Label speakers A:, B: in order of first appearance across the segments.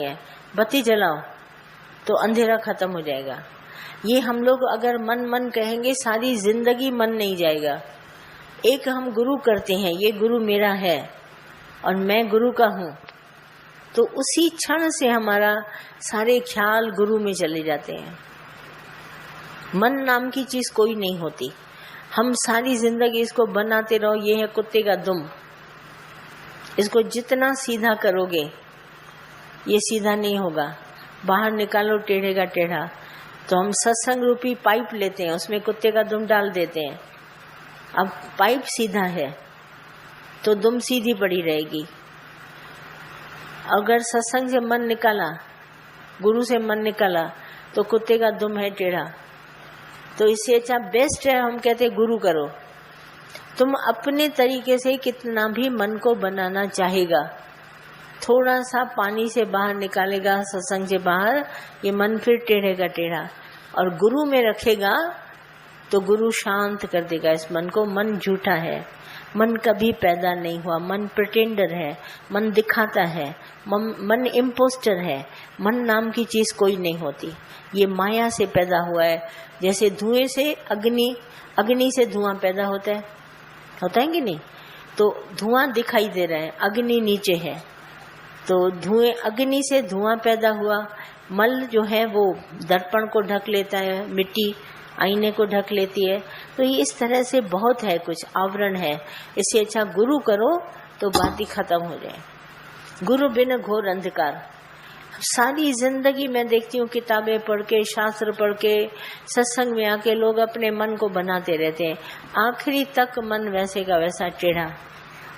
A: है, बत्ती जलाओ तो अंधेरा खत्म हो जाएगा। ये हम लोग अगर मन मन कहेंगे सारी जिंदगी मन नहीं जाएगा। एक हम गुरु करते हैं, ये गुरु मेरा है और मैं गुरु का हूँ, तो उसी क्षण से हमारा सारे ख्याल गुरु में चले जाते हैं। मन नाम की चीज कोई नहीं होती। हम सारी जिंदगी इसको बनाते रहो, ये है कुत्ते का दुम। इसको जितना सीधा करोगे ये सीधा नहीं होगा। बाहर निकालो टेढ़े का टेढ़ा। तो हम सत्संग रूपी पाइप लेते हैं, उसमें कुत्ते का दुम डाल देते हैं। अब पाइप सीधा है तो दुम सीधी पड़ी रहेगी। अगर सत्संग से मन निकाला, गुरु से मन निकाला, तो कुत्ते का दुम है टेढ़ा। तो इससे अच्छा बेस्ट है हम कहते गुरु करो। तुम अपने तरीके से कितना भी मन को बनाना चाहेगा, थोड़ा सा पानी से बाहर निकालेगा सत्संग से बाहर, ये मन फिर टेढ़े का टेढ़ा। और गुरु में रखेगा तो गुरु शांत कर देगा इस मन को। मन झूठा है, मन कभी पैदा नहीं हुआ, मन प्रिटेंडर है, मन दिखाता है, मन इम्पोस्टर है। मन नाम की चीज कोई नहीं होती, ये माया से पैदा हुआ है। जैसे धुएं से अग्नि से धुआं पैदा होता है कि नहीं? तो धुआं दिखाई दे रहा है, अग्नि नीचे है, तो धुएं अग्नि से धुआं पैदा हुआ। मल जो है वो दर्पण को ढक लेता है, मिट्टी आईने को ढक लेती है। तो ये इस तरह से बहुत है, कुछ आवरण है। इससे अच्छा गुरु करो तो बात ही खत्म हो जाए। गुरु बिन घोर अंधकार। सारी जिंदगी मैं देखती हूँ किताबें पढ़ के, शास्त्र पढ़ के, सत्संग में आके लोग अपने मन को बनाते रहते हैं, आखिरी तक मन वैसे का वैसा टेढ़ा।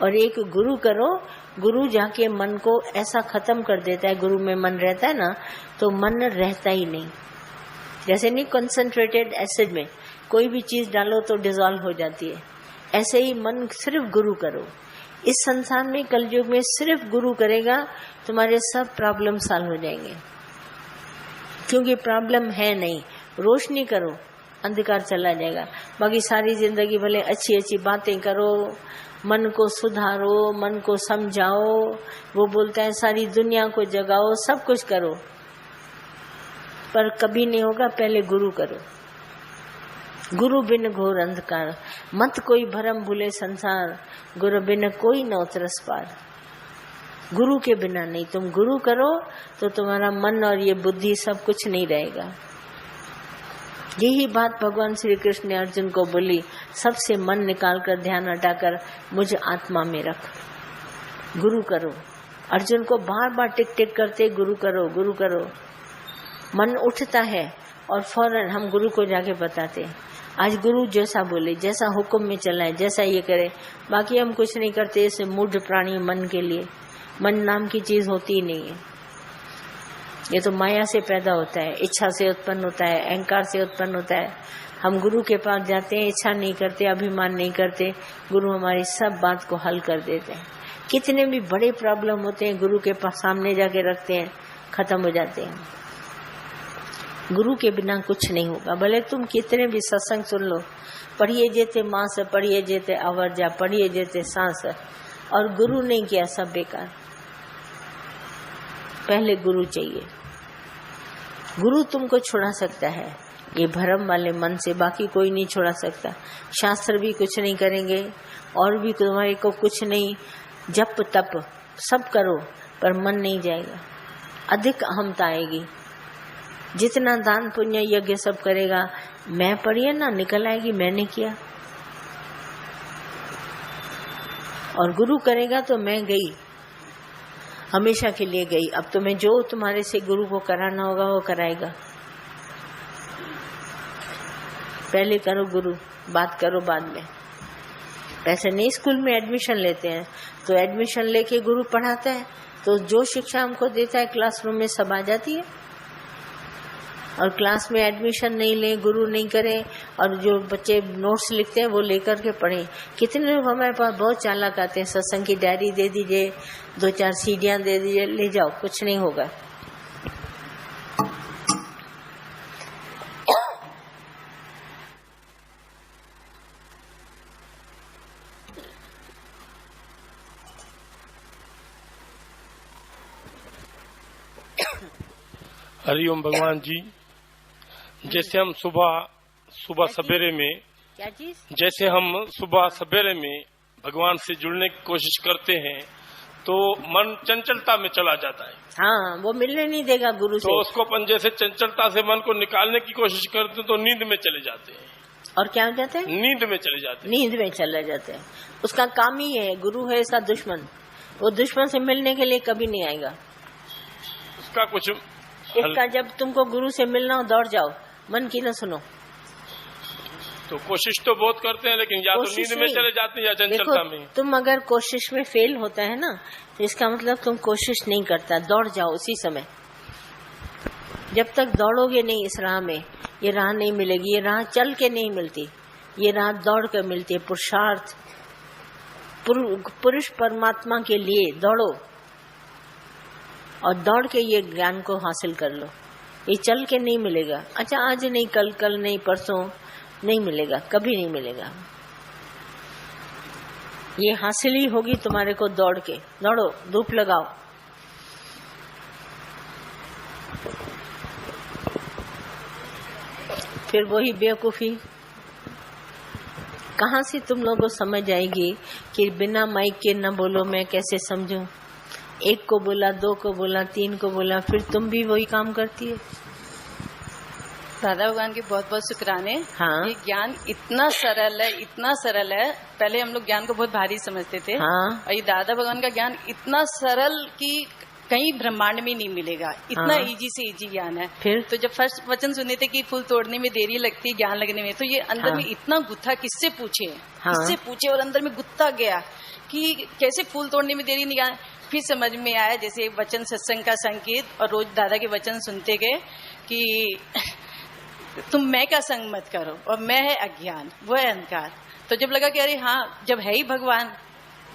A: और एक गुरु करो, गुरु जाके मन को ऐसा खत्म कर देता है। गुरु में मन रहता है ना, तो मन रहता ही नहीं। जैसे नहीं कंसंट्रेटेड एसिड में कोई भी चीज डालो तो डिसॉल्व हो जाती है, ऐसे ही मन सिर्फ गुरु करो। इस संसार में कलयुग में सिर्फ गुरु करेगा, तुम्हारे सब प्रॉब्लम सॉल्व हो जाएंगे। क्योंकि प्रॉब्लम है नहीं। रोशनी करो, अंधकार चला जाएगा। बाकी सारी जिंदगी भले अच्छी अच्छी बातें करो, मन को सुधारो, मन को समझाओ। वो बोलता है सारी दुनिया को जगाओ, सब कुछ करो, पर कभी नहीं होगा। पहले गुरु करो। गुरु बिन घोर अंधकार, मत कोई भरम भूले संसार, गुरु बिन कोई न उतरस पार। गुरु के बिना नहीं। तुम गुरु करो तो तुम्हारा मन और ये बुद्धि सब कुछ नहीं रहेगा। यही बात भगवान श्री कृष्ण ने अर्जुन को बोली, सबसे मन निकाल कर ध्यान हटाकर मुझ आत्मा में रख, गुरु करो। अर्जुन को बार बार टिक टिक करते गुरु करो, गुरु करो। मन उठता है और फौरन हम गुरु को जाके बताते हैं। आज गुरु जैसा बोले, जैसा हुक्म में चलाए, जैसा ये करे, बाकी हम कुछ नहीं करते। इसे मूढ़ प्राणी मन के लिए मन नाम की चीज होती ही नहीं है। ये तो माया से पैदा होता है, इच्छा से उत्पन्न होता है, अहंकार से उत्पन्न होता है। हम गुरु के पास जाते हैं, इच्छा नहीं करते, अभिमान नहीं करते, गुरु हमारी सब बात को हल कर देते हैं। कितने भी बड़े प्रॉब्लम होते हैं, गुरु के पास सामने जाके रखते हैं, खत्म हो जाते हैं। गुरु के बिना कुछ नहीं होगा। भले तुम कितने भी सत्संग सुन लो, पढ़िए जेते मांस, पढ़िए जेते अवर जा, पढ़िए जेते सांस, और गुरु नहीं किया, सब बेकार। पहले गुरु चाहिए। गुरु तुमको छुड़ा सकता है ये भ्रम वाले मन से, बाकी कोई नहीं छुड़ा सकता। शास्त्र भी कुछ नहीं करेंगे, और भी तुम्हारे को कुछ नहीं। जप तप सब करो पर मन नहीं जाएगा। अधिक अहमता आएगी। जितना दान पुण्य यज्ञ सब करेगा, मैं पढ़िए ना, निकल आएगी मैंने किया। और गुरु करेगा तो मैं गई, हमेशा के लिए गई। अब तुम्हें जो तुम्हारे से गुरु को कराना होगा वो कराएगा। पहले करो गुरु, बात करो बाद में। ऐसे नहीं स्कूल में एडमिशन लेते हैं तो एडमिशन लेके गुरु पढ़ाता है, तो जो शिक्षा हमको देता है क्लासरूम में सब आ जाती है। और क्लास में एडमिशन नहीं ले, गुरु नहीं करे, और जो बच्चे नोट्स लिखते हैं वो लेकर के पढ़ें। कितने लोग हमारे पास बहुत चालाक आते हैं, सत्संग की डायरी दे दीजिए, 2-4 सीढ़ियाँ दे दीजिए, ले जाओ, कुछ नहीं होगा।
B: हरिओम भगवान जी। जैसे हम सुबह सवेरे में,
A: क्या चीज,
B: जैसे हम सुबह सवेरे में भगवान से जुड़ने की कोशिश करते हैं तो मन चंचलता में चला जाता है।
A: हाँ, वो मिलने नहीं देगा गुरु से।
B: तो उसको अपन जैसे चंचलता से मन को निकालने की कोशिश करते हैं तो नींद में चले जाते हैं।
A: और क्या हो जाते हैं?
B: नींद में चले जाते हैं।
A: नींद में चले जाते हैं। उसका काम ही है, गुरु है इसका दुश्मन, वो दुश्मन से मिलने के लिए कभी नहीं आएगा।
B: उसका कुछ
A: इसका जब तुमको गुरु से मिलना हो दौड़ जाओ, मन की न सुनो।
B: तो कोशिश तो बहुत करते हैं लेकिन या तो नींद में चले जाते हैं या चंचलता में।
A: तुम अगर कोशिश में फेल होता है ना तो इसका मतलब तुम कोशिश नहीं करता, दौड़ जाओ उसी समय। जब तक दौड़ोगे नहीं इस राह में, ये राह नहीं मिलेगी। ये राह चल के नहीं मिलती, ये राह दौड़ कर मिलती है। पुरुषार्थ, पुरुष परमात्मा के लिए दौड़ो और दौड़ के ये ज्ञान को हासिल कर लो। ये चल के नहीं मिलेगा। अच्छा, आज नहीं, कल नहीं, परसों नहीं मिलेगा, कभी नहीं मिलेगा। ये हासिल ही होगी तुम्हारे को दौड़ के। दौड़ो, धूप लगाओ। फिर वही बेवकूफी, कहाँ से तुम लोगों को समझ आएगी कि बिना माइक के न बोलो, मैं कैसे समझूं? एक को बोला, दो को बोला, तीन को बोला, फिर तुम भी वही काम करती है।
C: दादा भगवान के बहुत बहुत शुक्राने।
A: हाँ।
C: ये ज्ञान इतना सरल है, इतना सरल है। पहले हम लोग ज्ञान को बहुत भारी समझते थे।
A: हाँ।
C: और ये दादा भगवान का ज्ञान इतना सरल कि कहीं ब्रह्मांड में नहीं मिलेगा। इतना
A: हाँ।
C: इजी से इजी ज्ञान है।
A: फिर
C: तो जब फर्स्ट वचन सुने थे कि फूल तोड़ने में देरी लगती, ज्ञान लगने में, तो ये अंदर में इतना गुत्था, किससे पूछे, किससे पूछे, और अंदर में गुत्था गया कि कैसे फूल तोड़ने में देरी नहीं। फिर समझ में आया, जैसे वचन सत्संग का संकेत, और रोज दादा के वचन सुनते गए कि तुम मैं का संग मत करो, और मैं है अज्ञान, वो है अहंकार। तो जब लगा कि अरे हाँ, जब है ही भगवान,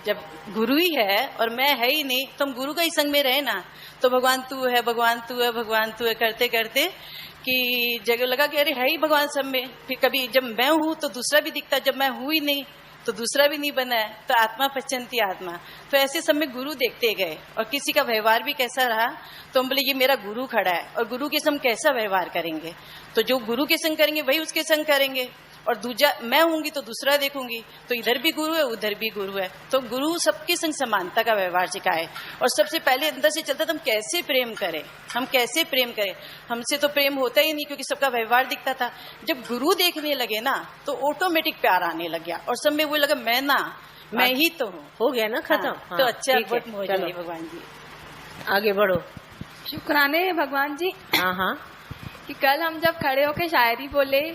C: जब गुरु ही है और मैं है ही नहीं, तो हम गुरु का ही संग में रहे ना। तो भगवान तू है, भगवान तू है, भगवान तू है करते करते कि जगह लगा कि अरे है ही भगवान सब में। फिर कभी जब मैं हूं तो दूसरा भी दिखता, जब मैं हूं ही नहीं तो दूसरा भी नहीं बना है। तो आत्मा पहचानती आत्मा। तो ऐसे सब में गुरु देखते गए, और किसी का व्यवहार भी कैसा रहा तो हम बोले ये मेरा गुरु खड़ा है, और गुरु के संग कैसा व्यवहार करेंगे। तो जो गुरु के संग करेंगे वही उसके संग करेंगे। और दूजा मैं होंगी तो दूसरा देखूंगी, तो इधर भी गुरु है, उधर भी गुरु है। तो गुरु सबके संग समानता का व्यवहार सिखाए। और सबसे पहले अंदर से चलता हम कैसे प्रेम करें, हम कैसे प्रेम करें। हमसे तो प्रेम होता ही नहीं, क्योंकि सबका व्यवहार दिखता था। जब गुरु देखने लगे ना तो ऑटोमेटिक प्यार आने लग गया, और सब में वो लगा मैं ना, मैं ही तो हूँ।
A: हो गया ना खत्म।
C: हाँ, तो अच्छा, बहुत मोह
A: चलो
C: भगवान जी,
A: आगे बढ़ो।
D: शुक्राने भगवान जी।
A: हाँ हाँ,
D: कि कल हम जब खड़े होके शायरी बोले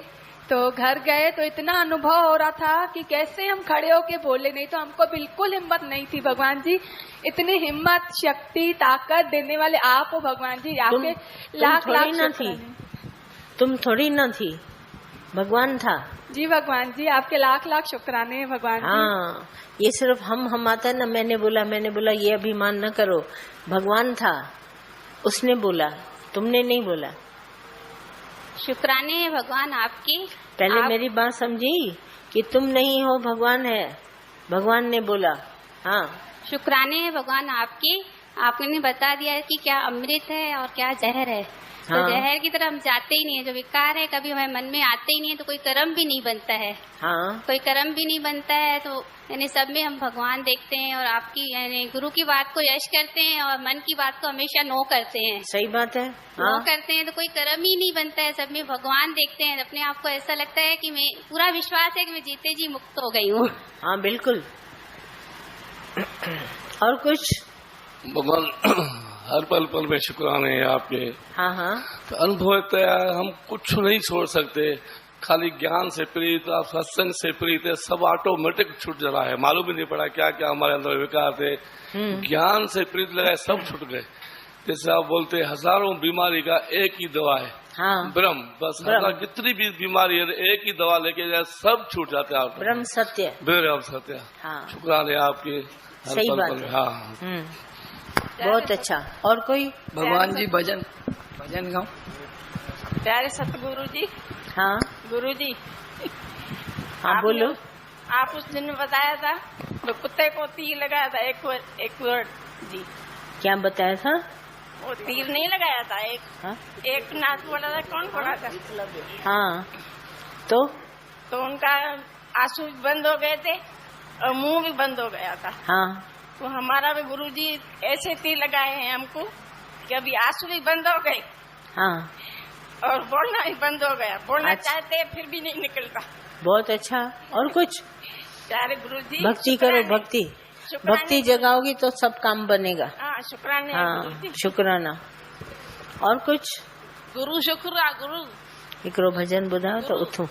D: तो घर गए तो इतना अनुभव हो रहा था कि कैसे हम खड़े होके बोले, नहीं तो हमको बिल्कुल हिम्मत नहीं थी। भगवान जी, इतनी हिम्मत, शक्ति, ताकत देने वाले आप हो भगवान जी। आपके लाख लाख शुक्राने।
A: तुम थोड़ी ना थी, भगवान था।
D: जी भगवान जी, आपके लाख लाख शुक्राने भगवान जी।
A: हाँ, ये सिर्फ हम आता है ना, मैंने बोला, ये अभिमान न करो। भगवान था, उसने बोला, तुमने नहीं बोला।
E: शुक्राने है भगवान आपकी।
A: पहले मेरी बात समझी कि तुम नहीं हो, भगवान है, भगवान ने बोला। हाँ,
E: शुक्राने है भगवान आपकी। आपने बता दिया कि क्या अमृत है और क्या जहर है। तो
A: हाँ।
E: जहर की तरह हम जाते ही नहीं है, जो विकार है कभी हमारे मन में आते ही नहीं है, तो कोई कर्म भी नहीं बनता है।
A: हाँ,
E: कोई कर्म भी नहीं बनता है। तो यानी सब में हम भगवान देखते हैं, और आपकी यानी गुरु की बात को यश करते हैं, और मन की बात को हमेशा नो करते हैं।
A: सही बात है।
E: नो करते हैं तो कोई कर्म ही नहीं बनता है, सब में भगवान देखते हैं। अपने आप को ऐसा लगता है कि मैं, पूरा विश्वास है कि मैं जीते जी मुक्त हो गई हूँ।
A: हाँ बिल्कुल। और कुछ
F: भगवान हर पल पल में शुक्राने हैं आपके।
A: हाँ हाँ,
F: तो अनुभव है, हम कुछ नहीं छोड़ सकते। खाली ज्ञान से प्रेरित, आप सत्संग से प्रेरित है, सब ऑटोमेटिक छूट जा रहा है। मालूम ही नहीं पड़ा क्या क्या हमारे अंदर विकार थे। ज्ञान से प्रेरित लगाए, सब छूट गए। जैसे आप बोलते हजारों बीमारी का एक ही दवा है।
A: हाँ,
F: ब्रह्म। बस हजार जितनी भी बीमारी है एक ही दवा लेके जाए, सब छूट जाते हैं। आप
A: ब्रह्म सत्य।
F: ब्रह्म सत्य।
A: हाँ,
F: शुक्राने आपके।
A: सही बात है।
F: हाँ,
A: बहुत अच्छा। और कोई?
G: भगवान जी भजन गाओ।
D: प्यारे सतगुरु जी।
A: हाँ
D: गुरु जी,
A: हाँ, बोलो।
D: आप उस दिन बताया था तो कुत्ते को तीर लगाया था, एक वर्ड जी।
A: क्या बताया था?
H: वो तीर नहीं लगाया था,
A: हाँ?
H: एक नाथ बोला था, कौन बोला था?
A: हाँ, तो
H: उनका आंसू भी बंद हो गए थे और मुंह भी बंद हो गया था।
A: हाँ,
H: तो हमारा भी गुरुजी ऐसे तीर लगाए हैं हमको कि अभी आंसू भी बंद हो गए
A: हाँ,
H: और बोलना भी बंद हो गया। बोलना
A: अच्छा।
H: चाहते फिर भी नहीं निकलता।
A: बहुत अच्छा। और कुछ?
H: प्यारे गुरुजी,
A: भक्ति करो, भक्ति भक्ति जगाओगी तो सब काम बनेगा।
H: हाँ, शुक्राने
A: हाँ,
H: गुरुजी।
A: शुक्राना। और कुछ?
H: गुरु शुक्र गुरु
A: हिकिड़ो भजन ॿुधायो त उथूं।